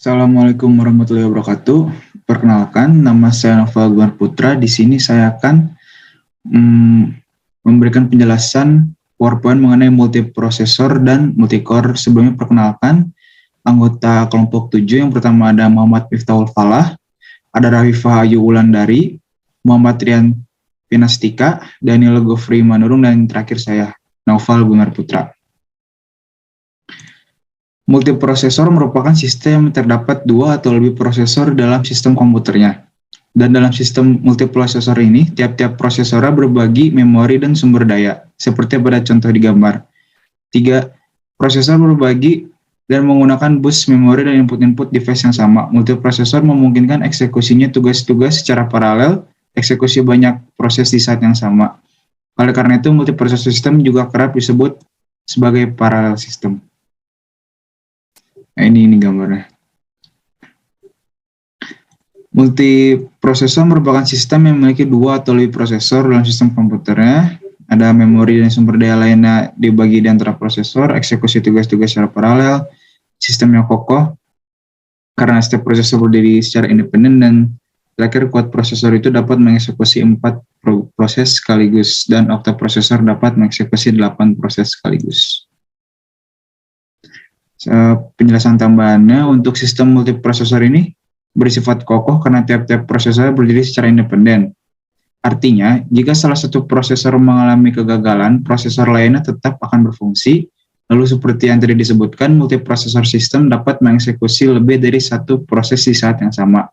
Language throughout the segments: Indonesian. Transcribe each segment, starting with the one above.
Assalamualaikum warahmatullahi wabarakatuh. Perkenalkan, nama saya Noval Gunar Putra. Di sini saya akan memberikan penjelasan PowerPoint mengenai multiprosesor dan multicore. Sebelumnya perkenalkan, anggota kelompok 7 yang pertama ada Muhammad Miftahul Falah, ada Rafifah Ayu Wulandari, Muhammad Rian Pinastika, Daniel Gofri Manurung, dan terakhir saya, Noval Gunar Putra. Multiprosesor merupakan sistem yang terdapat dua atau lebih prosesor dalam sistem komputernya. Dan dalam sistem multiprosesor ini, tiap-tiap prosesornya berbagi memori dan sumber daya, seperti pada contoh di gambar. 3. Prosesor berbagi dan menggunakan bus memori dan input-input device yang sama. Multiprosesor memungkinkan eksekusinya tugas-tugas secara paralel, eksekusi banyak proses di saat yang sama. Oleh karena itu, multiprosesor sistem juga kerap disebut sebagai parallel system. Nah, ini gambarnya. Multiprosesor merupakan sistem yang memiliki dua atau lebih prosesor dalam sistem komputernya. Ada memori dan sumber daya lainnya dibagi di antara prosesor, eksekusi tugas-tugas secara paralel, sistem yang kokoh, karena setiap prosesor berdiri secara independen, dan terakhir kuat prosesor itu dapat mengeksekusi 4 proses sekaligus, dan oktaprosesor dapat mengeksekusi 8 proses sekaligus. Penjelasan tambahannya, untuk sistem multiprosesor ini bersifat kokoh karena tiap-tiap prosesor berdiri secara independen. Artinya, jika salah satu prosesor mengalami kegagalan, prosesor lainnya tetap akan berfungsi. Lalu seperti yang tadi disebutkan, multiprosesor sistem dapat mengeksekusi lebih dari satu proses di saat yang sama.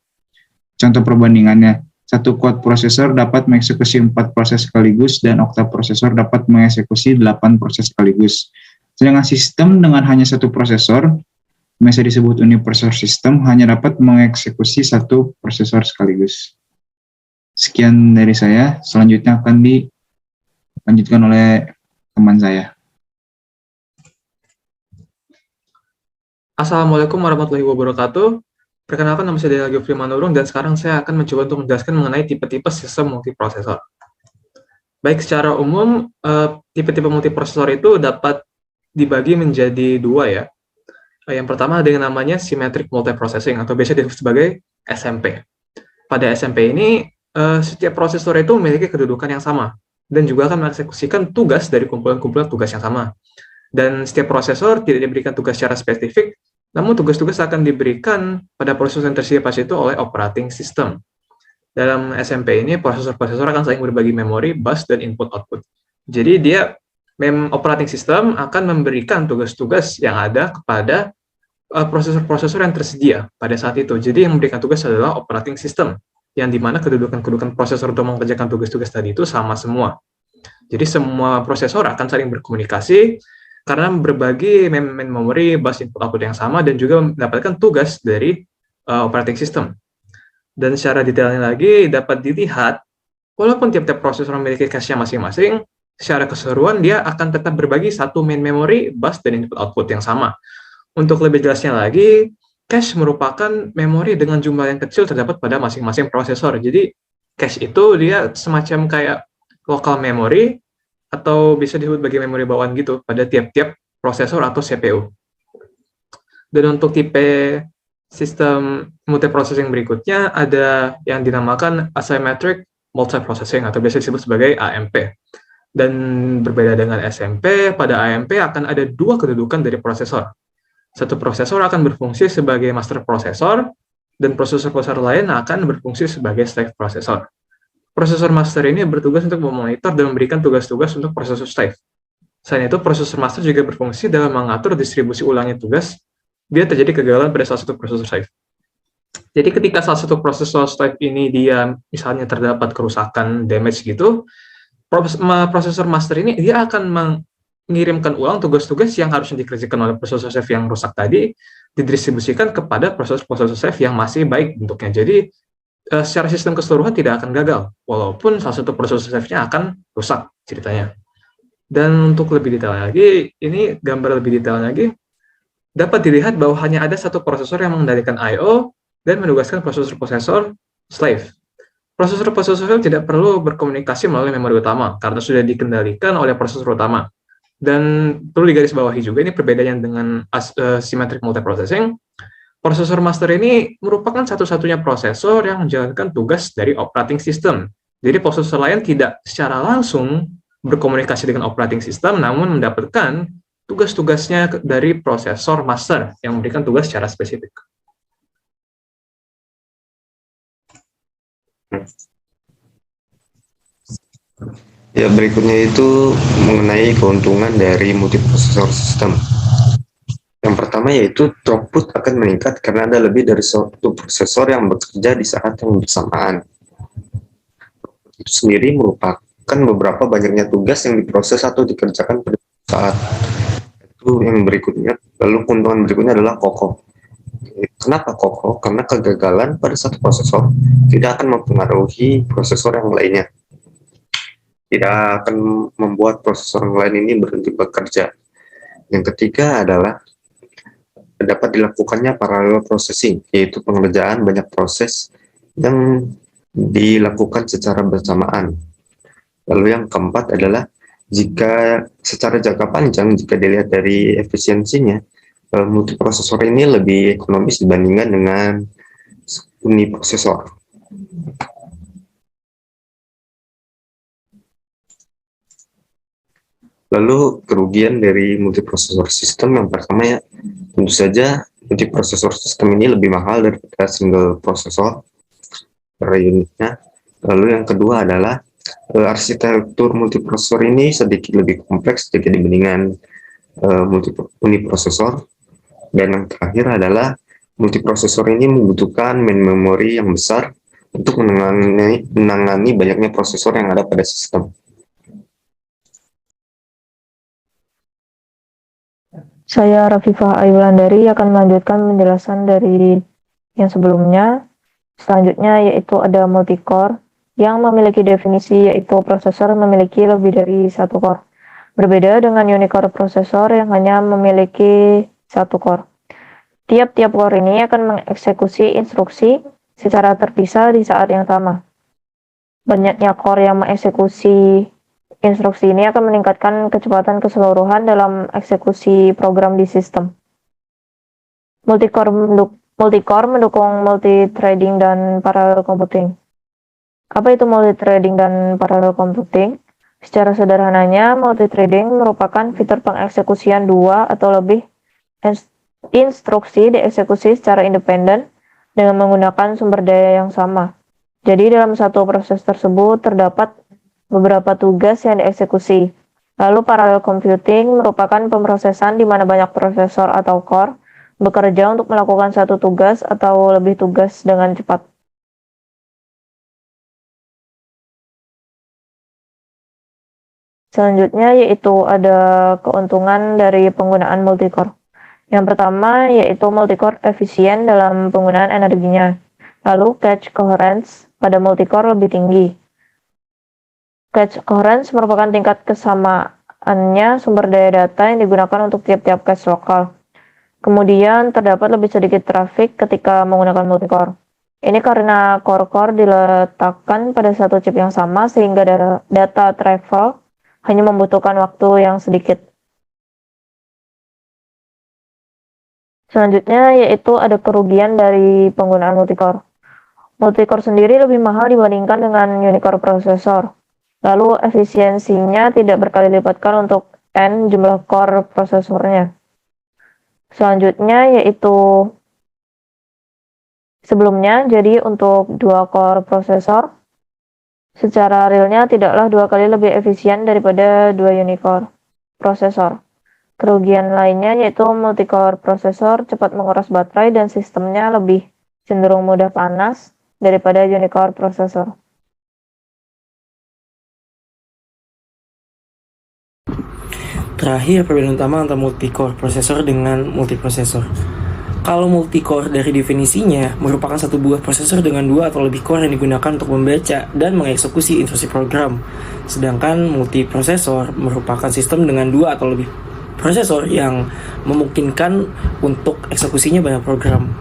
Contoh perbandingannya, satu quad prosesor dapat mengeksekusi 4 proses sekaligus, dan oktaprosesor dapat mengeksekusi 8 proses sekaligus. Sedangkan sistem dengan hanya satu prosesor, biasa disebut uniprosesor system, hanya dapat mengeksekusi satu prosesor sekaligus. Sekian dari saya, selanjutnya akan dilanjutkan oleh teman saya. Assalamualaikum warahmatullahi wabarakatuh. Perkenalkan, nama saya Daniel Gofri Manurung, dan sekarang saya akan mencoba untuk menjelaskan mengenai tipe-tipe sistem multiprosesor. Baik, secara umum, tipe-tipe multiprosesor itu dapat dibagi menjadi dua ya. Yang pertama dengan namanya symmetric multiprocessing atau biasa disebut sebagai SMP. Pada SMP ini setiap prosesor itu memiliki kedudukan yang sama dan juga akan mengeksekusikan tugas dari kumpulan-kumpulan tugas yang sama. Dan setiap prosesor tidak diberikan tugas secara spesifik, namun tugas-tugas akan diberikan pada prosesor yang tersedia pas itu oleh operating system. Dalam SMP ini prosesor-prosesor akan saling berbagi memori, bus, dan input-output. Jadi dia operating system akan memberikan tugas-tugas yang ada kepada prosesor-prosesor yang tersedia pada saat itu. Jadi yang memberikan tugas adalah operating system, yang dimana kedudukan-kedudukan prosesor untuk mengerjakan tugas-tugas tadi itu sama semua. Jadi semua prosesor akan saling berkomunikasi karena berbagi memori, bus, input-output yang sama, dan juga mendapatkan tugas dari operating system. Dan secara detailnya lagi dapat dilihat, walaupun tiap-tiap prosesor memiliki cache-nya masing-masing, secara keseluruhan dia akan tetap berbagi satu main memory, bus, dan input output yang sama. Untuk lebih jelasnya lagi, cache merupakan memori dengan jumlah yang kecil terdapat pada masing-masing prosesor. Jadi cache itu dia semacam kayak local memory atau bisa disebut sebagai memori bawaan gitu pada tiap-tiap prosesor atau CPU. Dan untuk tipe sistem multiprocessing berikutnya ada yang dinamakan asymmetric multiprocessing atau biasa disebut sebagai AMP. Dan berbeda dengan SMP, pada AMP akan ada dua kedudukan dari prosesor. Satu prosesor akan berfungsi sebagai master prosesor, dan prosesor-prosesor lain akan berfungsi sebagai slave prosesor. Prosesor master ini bertugas untuk memonitor dan memberikan tugas-tugas untuk prosesor slave. Selain itu, prosesor master juga berfungsi dalam mengatur distribusi ulangnya tugas bila terjadi kegagalan pada salah satu prosesor slave. Jadi ketika salah satu prosesor slave ini dia misalnya terdapat kerusakan, damage gitu, prosesor master ini dia akan mengirimkan ulang tugas-tugas yang harusnya dikerjakan oleh prosesor slave yang rusak tadi, didistribusikan kepada prosesor-prosesor slave yang masih baik bentuknya. Jadi secara sistem keseluruhan tidak akan gagal, walaupun salah satu prosesor slave-nya akan rusak ceritanya. Dan untuk lebih detail lagi, ini gambar lebih detail lagi, dapat dilihat bahwa hanya ada satu prosesor yang mengendalikan I/O dan menugaskan prosesor-prosesor slave. Prosesor-prosesor tidak perlu berkomunikasi melalui memori utama karena sudah dikendalikan oleh prosesor utama. Dan perlu digarisbawahi juga, ini perbedaannya dengan symmetric multiprocessing. Prosesor master ini merupakan satu-satunya prosesor yang menjalankan tugas dari operating system. Jadi prosesor lain tidak secara langsung berkomunikasi dengan operating system, namun mendapatkan tugas-tugasnya dari prosesor master yang memberikan tugas secara spesifik. Ya, berikutnya itu mengenai keuntungan dari multiprosesor sistem. Yang pertama yaitu throughput akan meningkat karena ada lebih dari satu prosesor yang bekerja di saat yang bersamaan. Itu sendiri merupakan beberapa banyaknya tugas yang diproses atau dikerjakan pada saat. Itu yang berikutnya. Lalu keuntungan berikutnya adalah kokoh. Kenapa kokoh? Karena kegagalan pada satu prosesor tidak akan mempengaruhi prosesor yang lainnya. Tidak akan membuat prosesor yang lain ini berhenti bekerja. Yang ketiga adalah dapat dilakukannya parallel processing, yaitu pengerjaan banyak proses yang dilakukan secara bersamaan. Lalu yang keempat adalah jika secara jangka panjang, jika dilihat dari efisiensinya, multiprosesor ini lebih ekonomis dibandingkan dengan uniprosesor. Lalu kerugian dari multiprosesor sistem yang pertama ya, tentu saja multiprosesor sistem ini lebih mahal daripada single prosesor per unitnya. Lalu yang kedua adalah arsitektur multiprosesor ini sedikit lebih kompleks jika dibandingkan uniprosesor. Dan yang terakhir adalah multiprosesor ini membutuhkan main memory yang besar untuk menangani banyaknya prosesor yang ada pada sistem. Saya Rafifah Ayulandari akan melanjutkan penjelasan dari yang sebelumnya. Selanjutnya yaitu ada multicore yang memiliki definisi yaitu prosesor memiliki lebih dari satu core. Berbeda dengan unicore prosesor yang hanya memiliki satu core. Tiap-tiap core ini akan mengeksekusi instruksi secara terpisah di saat yang sama. Banyaknya core yang mengeksekusi instruksi ini akan meningkatkan kecepatan keseluruhan dalam eksekusi program di sistem. Multicore mendukung multithreading dan parallel computing. Apa itu multithreading dan parallel computing? Secara sederhananya, multithreading merupakan fitur pengeksekusian dua atau lebih instruksi dieksekusi secara independen dengan menggunakan sumber daya yang sama. Jadi dalam satu proses tersebut terdapat beberapa tugas yang dieksekusi. Lalu parallel computing merupakan pemrosesan di mana banyak prosesor atau core bekerja untuk melakukan satu tugas atau lebih tugas dengan cepat. Selanjutnya yaitu ada keuntungan dari penggunaan multicore. Yang pertama yaitu multicore efisien dalam penggunaan energinya. Lalu cache coherence pada multicore lebih tinggi. Cache coherence merupakan tingkat kesamaannya sumber daya data yang digunakan untuk tiap-tiap cache lokal. Kemudian terdapat lebih sedikit trafik ketika menggunakan multicore. Ini karena core-core diletakkan pada satu chip yang sama sehingga data travel hanya membutuhkan waktu yang sedikit. Selanjutnya yaitu ada kerugian dari penggunaan multicore. Multicore sendiri lebih mahal dibandingkan dengan unicore prosesor. Lalu efisiensinya tidak berkali lipatkan untuk N jumlah core prosesornya. Selanjutnya yaitu sebelumnya, jadi untuk 2 core prosesor, secara realnya tidaklah 2 kali lebih efisien daripada 2 unicore prosesor. Kerugian lainnya yaitu multicore prosesor cepat menguras baterai dan sistemnya lebih cenderung mudah panas daripada unicore prosesor. Terakhir, perbedaan utama antara multicore prosesor dengan multiprosesor. Kalau multicore dari definisinya merupakan satu buah prosesor dengan 2 atau lebih core yang digunakan untuk membaca dan mengeksekusi instruksi program. Sedangkan multiprosesor merupakan sistem dengan 2 atau lebih prosesor yang memungkinkan untuk eksekusinya banyak program.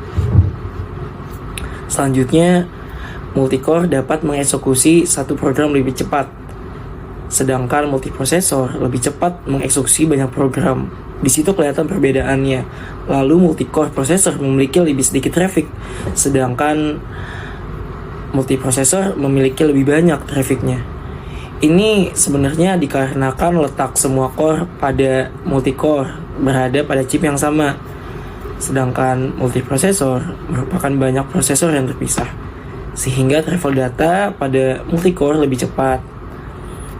Selanjutnya, multicore dapat mengeksekusi satu program lebih cepat. Sedangkan multiprosesor lebih cepat mengeksekusi banyak program. Di situ kelihatan perbedaannya. Lalu multi-core processor memiliki lebih sedikit traffic, sedangkan multiprosesor memiliki lebih banyak trafficnya. Ini sebenarnya dikarenakan letak semua core pada multi-core berada pada chip yang sama, sedangkan multiprosesor merupakan banyak prosesor yang terpisah, sehingga travel data pada multi-core lebih cepat.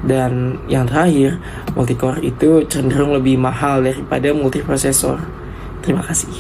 Dan yang terakhir, multi-core itu cenderung lebih mahal daripada multiprosesor. Terima kasih.